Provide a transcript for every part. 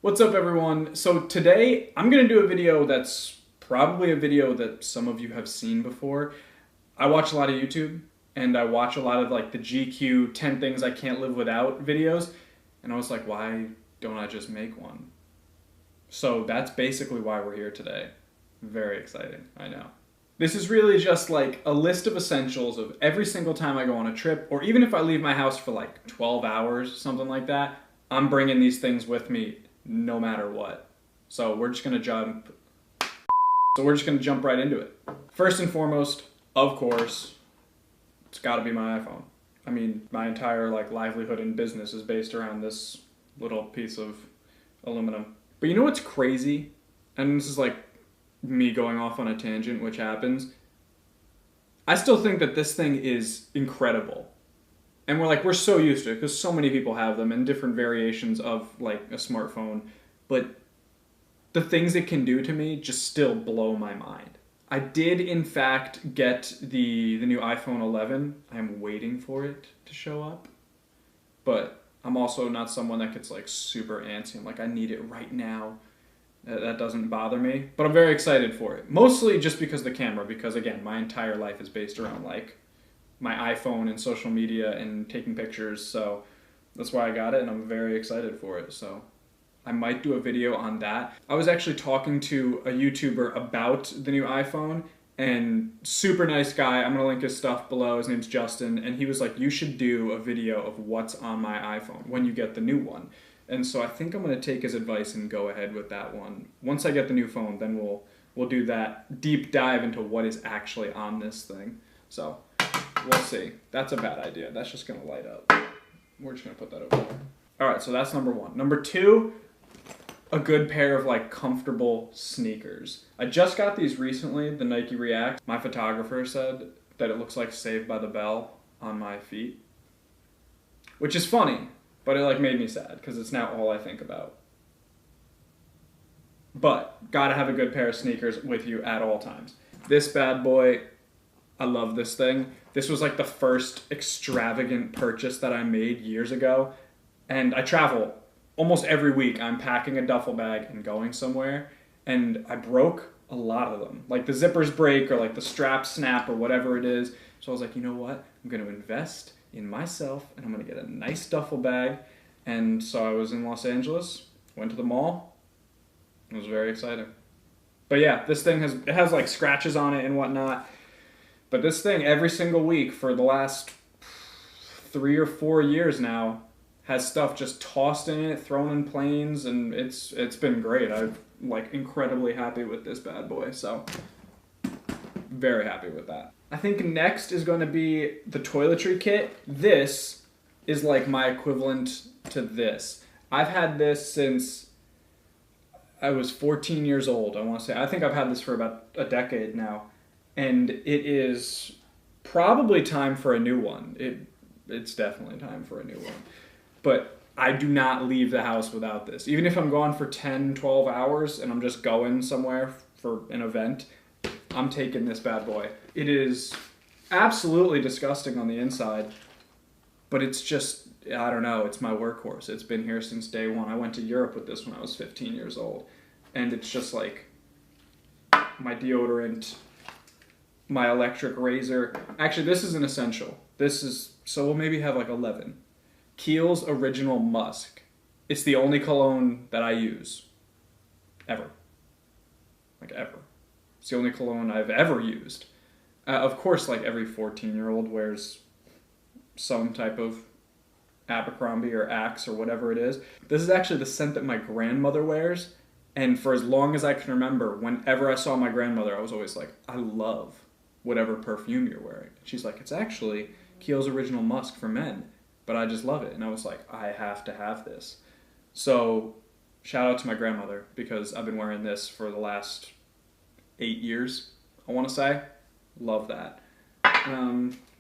What's up everyone? So today I'm going to do a video that's probably a video that some of you have seen before. I watch a lot of YouTube and I watch a lot of like the GQ 10 things I can't live without videos, and I was like, why don't I just make one? So that's basically why we're here today. Very exciting, I know. This is really just like a list of essentials of every single time I go on a trip, or even if I leave my house for like 12 hours, something like that, I'm bringing these things with me no matter what. So we're just gonna jump right into it. First and foremost, of course, it's gotta be my iPhone. I mean, my entire like livelihood and business is based around this little piece of aluminum. But you know what's crazy? And this is like me going off on a tangent, which happens. I still think that this thing is incredible. And we're so used to it because so many people have them in different variations of like a smartphone. But the things it can do to me just still blow my mind. I did in fact get the new iPhone 11. I'm waiting for it to show up. But I'm also not someone that gets like super antsy. I'm like, I need it right now. That doesn't bother me. But I'm very excited for it. Mostly just because of the camera. Because again, my entire life is based around like my iPhone and social media and taking pictures, so that's why I got it and I'm very excited for it. So I might do a video on that. I was actually talking to a YouTuber about the new iPhone, and super nice guy. I'm gonna link his stuff below. His name's Justin, and he was like, you should do a video of what's on my iPhone when you get the new one. And so I think I'm gonna take his advice and go ahead with that one. Once I get the new phone, then we'll do that deep dive into what is actually on this thing. So we'll see. That's a bad idea. That's just gonna light up. We're just gonna put that over there. Alright, so that's number one. Number two, a good pair of like comfortable sneakers. I just got these recently, the Nike React. My photographer said that it looks like Saved by the Bell on my feet. Which is funny, but it like made me sad because it's now all I think about. But gotta have a good pair of sneakers with you at all times. This bad boy, I love this thing. This was like the first extravagant purchase that I made years ago. And I travel almost every week. I'm packing a duffel bag and going somewhere. And I broke a lot of them. Like the zippers break or like the straps snap or whatever it is. So I was like, you know what? I'm going to invest in myself and I'm going to get a nice duffel bag. And so I was in Los Angeles, went to the mall. It was very exciting. But yeah, this thing has like scratches on it and whatnot. But this thing, every single week for the last 3 or 4 years now, has stuff just tossed in it, thrown in planes, and it's been great. I'm like incredibly happy with this bad boy, so very happy with that. I think next is going to be the toiletry kit. This is like my equivalent to this. I've had this since I was 14 years old, I want to say. I think I've had this for about a decade now. And it is probably time for a new one. It's definitely time for a new one. But I do not leave the house without this. Even if I'm gone for 10, 12 hours and I'm just going somewhere for an event, I'm taking this bad boy. It is absolutely disgusting on the inside, but it's just, I don't know, it's my workhorse. It's been here since day one. I went to Europe with this when I was 15 years old. And it's just like my deodorant, my electric razor. Actually, this is an essential. So we'll maybe have like 11. Kiehl's Original Musk. It's the only cologne that I use. Ever. Like ever. It's the only cologne I've ever used. Of course, like every 14-year-old wears some type of Abercrombie or Axe or whatever it is. This is actually the scent that my grandmother wears. And for as long as I can remember, whenever I saw my grandmother, I was always like, I love whatever perfume you're wearing. She's like, it's actually Kiehl's Original Musk for men, but I just love it. And I was like, I have to have this. So shout out to my grandmother because I've been wearing this for the last 8 years, I want to say. Love that.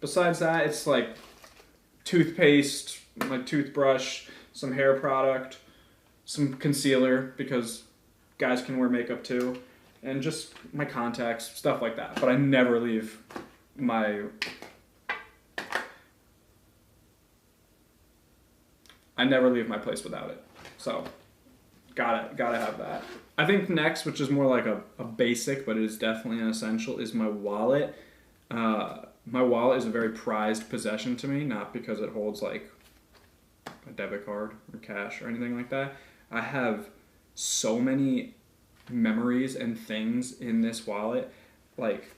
Besides that, it's like toothpaste, my toothbrush, some hair product, some concealer because guys can wear makeup too. And just my contacts, stuff like that. But I never leave my place without it. So Gotta have that. I think next, which is more like a basic, but it is definitely an essential, is my wallet. My wallet is a very prized possession to me, not because it holds like a debit card or cash or anything like that. I have so many memories and things in this wallet. Like,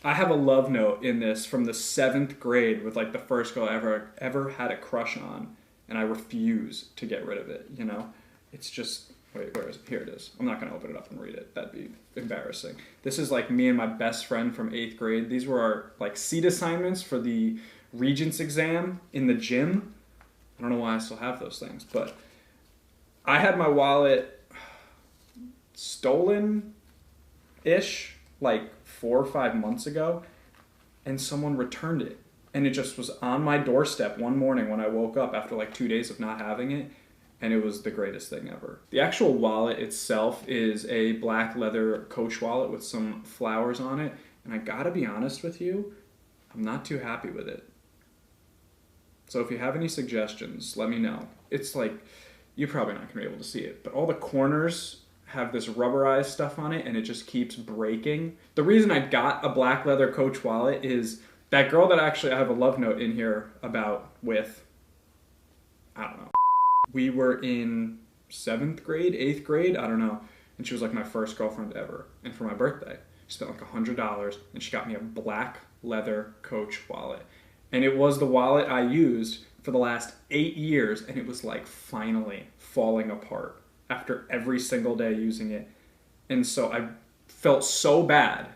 I have a love note in this from the 7th grade with like the first girl I ever had a crush on, and I refuse to get rid of it, you know? It's just, wait, where is it? Here it is. I'm not going to open it up and read it. That'd be embarrassing. This is like me and my best friend from 8th grade. These were our like seat assignments for the Regents exam in the gym. I don't know why I still have those things, but I had my wallet stolen-ish like 4 or 5 months ago, and someone returned it. And it just was on my doorstep one morning when I woke up after like 2 days of not having it, and it was the greatest thing ever. The actual wallet itself is a black leather Coach wallet with some flowers on it, and I gotta be honest with you, I'm not too happy with it. So if you have any suggestions, let me know. It's like, you're probably not gonna be able to see it, but all the corners have this rubberized stuff on it, and it just keeps breaking. The reason I got a black leather Coach wallet is that girl that actually I have a love note in here about with, I don't know. We were in 7th grade, 8th grade, I don't know. And she was like my first girlfriend ever. And for my birthday, she spent like $100 and she got me a black leather Coach wallet. And it was the wallet I used for the last 8 years, and it was like finally falling apart after every single day using it. And so I felt so bad.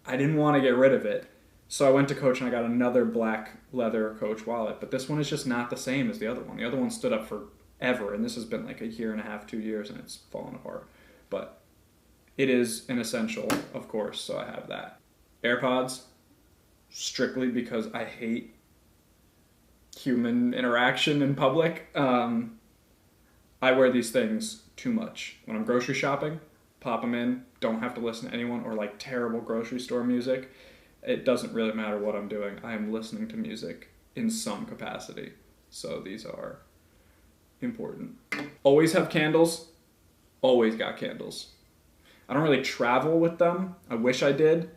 I didn't want to get rid of it. So I went to Coach and I got another black leather Coach wallet, but this one is just not the same as the other one. The other one stood up forever, and this has been like a year and a half, 2 years, and it's fallen apart. But it is an essential, of course, so I have that. AirPods, strictly because I hate human interaction in public. I wear these things too much. When I'm grocery shopping, pop them in, don't have to listen to anyone or like terrible grocery store music. It doesn't really matter what I'm doing. I am listening to music in some capacity. So these are important. Always have candles. Always got candles. I don't really travel with them. I wish I did.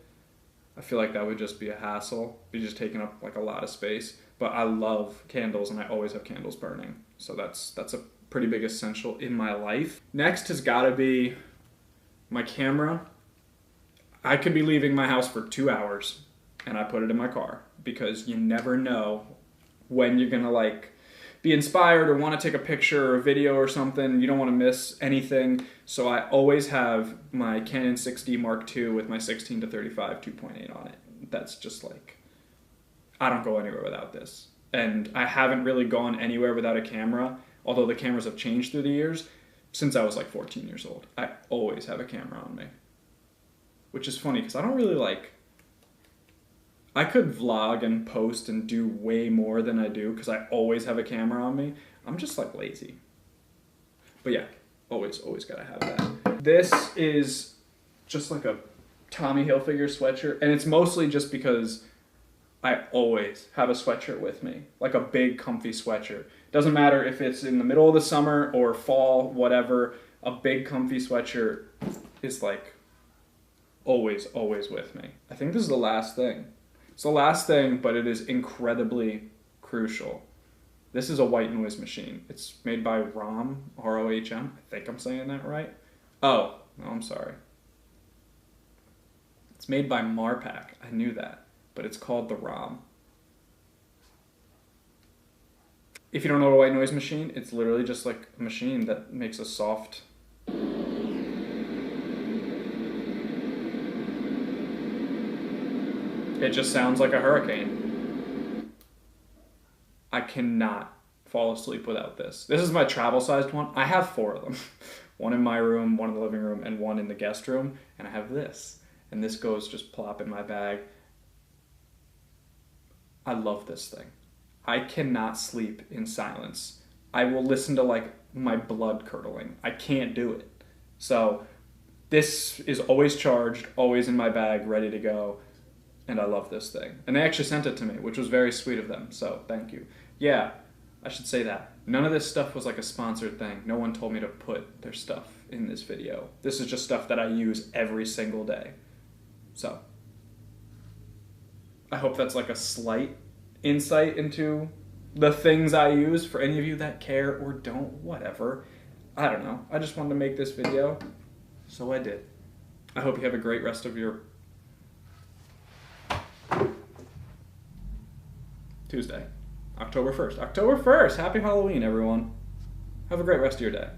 I feel like that would just be a hassle. Be just taking up like a lot of space. But I love candles, and I always have candles burning. So that's a pretty big essential in my life. Next has got to be my camera. I could be leaving my house for 2 hours and I put it in my car, because you never know when you're gonna like be inspired or want to take a picture or a video or something. You don't want to miss anything. So I always have my Canon 6D Mark II with my 16-35 2.8 on it. That's just like, I don't go anywhere without this. And I haven't really gone anywhere without a camera, although the cameras have changed through the years, since I was like 14 years old. I always have a camera on me. Which is funny, because I don't really like... I could vlog and post and do way more than I do, because I always have a camera on me. I'm just like lazy. But yeah, always gotta have that. This is just like a Tommy Hilfiger sweatshirt, and it's mostly just because I always have a sweatshirt with me, like a big comfy sweatshirt. Doesn't matter if it's in the middle of the summer or fall, whatever, a big comfy sweatshirt is like always with me. I think this is the last thing. It's the last thing, but it is incredibly crucial. This is a white noise machine. It's made by ROM, R-O-H-M. I think I'm saying that right. Oh, no, I'm sorry. It's made by Marpac. I knew that, but it's called the ROM. If you don't know what a white noise machine, it's literally just like a machine that makes a soft... It just sounds like a hurricane. I cannot fall asleep without this. This is my travel-sized one. I have 4 of them. One in my room, one in the living room, and one in the guest room. And I have this. And this goes just plop in my bag. I love this thing. I cannot sleep in silence. I will listen to like my blood curdling. I can't do it. So this is always charged, always in my bag, ready to go. And I love this thing. And they actually sent it to me, which was very sweet of them. So thank you. Yeah, I should say that. None of this stuff was like a sponsored thing. No one told me to put their stuff in this video. This is just stuff that I use every single day. So, I hope that's like a slight insight into the things I use for any of you that care or don't, whatever. I don't know. I just wanted to make this video, so I did. I hope you have a great rest of your Tuesday, October 1st. October 1st! Happy Halloween, everyone. Have a great rest of your day.